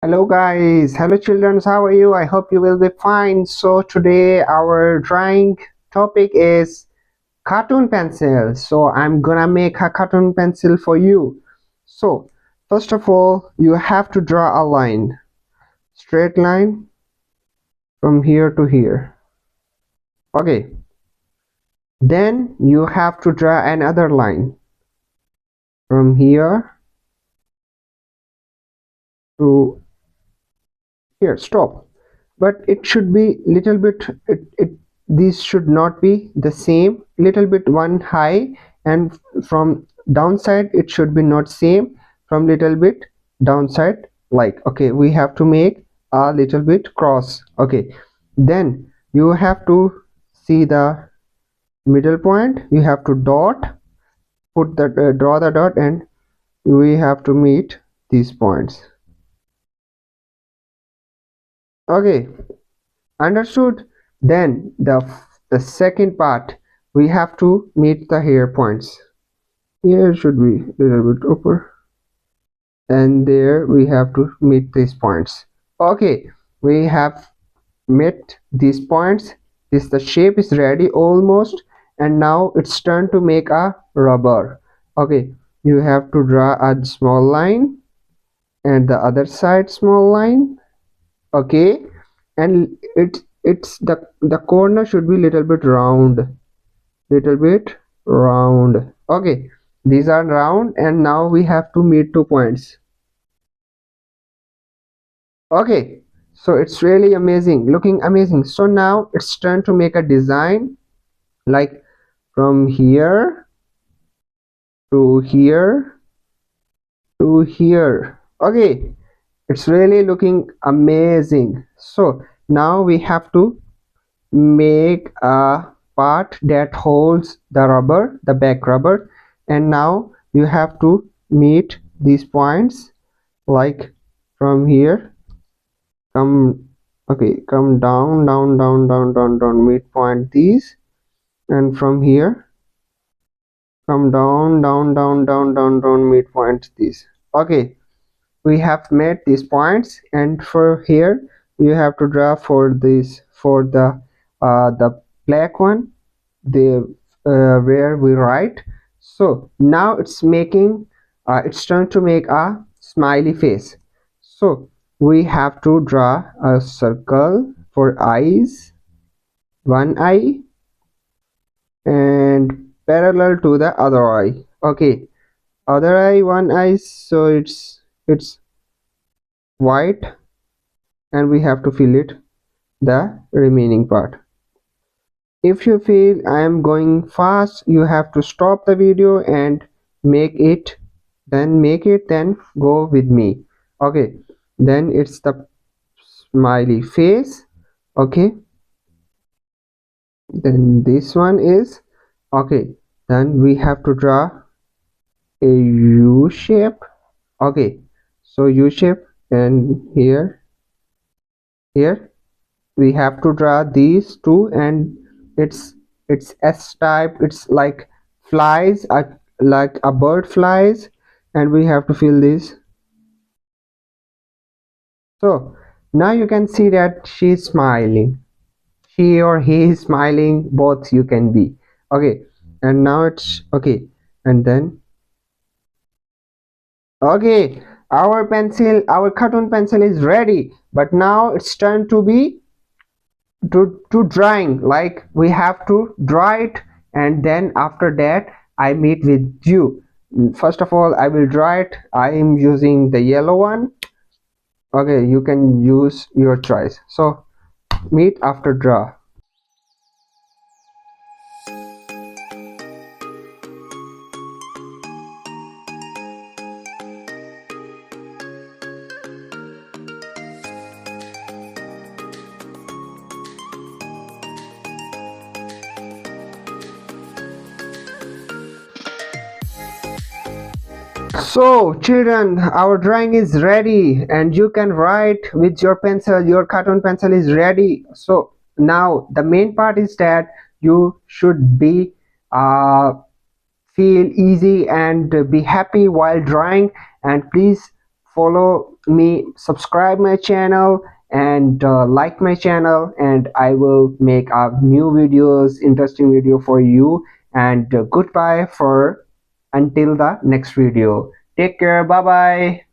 Hello guys, hello children, how are you? I hope you will be fine. So today our drawing topic is cartoon pencil. So I'm gonna make a cartoon pencil for you. So first of all, you have to draw a line, straight line from here to here. Okay, then you have to draw another line from here to here. Stop. But it should be little bit, these should not be the same, little bit one high, and from downside it should be not same, from little bit downside, like, okay, we have to make a little bit cross. Okay, then you have to see the middle point, you have to dot, put the draw the dot, and we have to meet these points. Okay, understood. Then the second part, we have to meet the hair points. Here should be a little bit upper, and there we have to meet these points. Okay, we have met these points. The shape is ready almost, and now it's turn to make a rubber. Okay, you have to draw a small line and the other side small line. Okay, and it's the corner should be little bit round, little bit round. Okay, these are round, and now we have to meet 2 points. Okay, so it's really amazing, looking amazing. So now it's time to make a design, like from here to here to here. Okay, it's really looking amazing. So now we have to make a part that holds the rubber, the back rubber, and now you have to meet these points, like from here, come, okay, come down, down, down, down, down, down, meet point these, and from here come down, down, down, down, down, down, meet point these. Okay, we have met these points, and for here you have to draw for this, for the black one, the where we write. So now it's making, it's trying to make a smiley face. So we have to draw a circle for eyes, one eye, and parallel to the other eye. Okay, other eye, one eye, so it's white, and we have to fill it the remaining part. If you feel I am going fast, you have to stop the video and make it, then go with me. Okay, then it's the smiley face. Okay, then this one is, okay, then we have to draw a U shape. Okay, so U shape, and here we have to draw these two, and it's S type, it's like flies, like a bird flies, and we have to fill this. So now you can see that she's smiling, she or he is smiling, both you can be. Okay, and now it's okay, and then okay, our pencil, our cartoon pencil is ready, but now it's time to be to drawing, like we have to draw it, and then after that I meet with you. First of all, I will draw it. I am using the yellow one. Okay, you can use your choice. So meet after draw. So children, our drawing is ready, and you can write with your pencil, your cartoon pencil is ready. So now the main part is that you should be feel easy and be happy while drawing, and please follow me, subscribe my channel, and like my channel, and I will make new videos, interesting video for you. And goodbye for until the next video. Take care. Bye bye.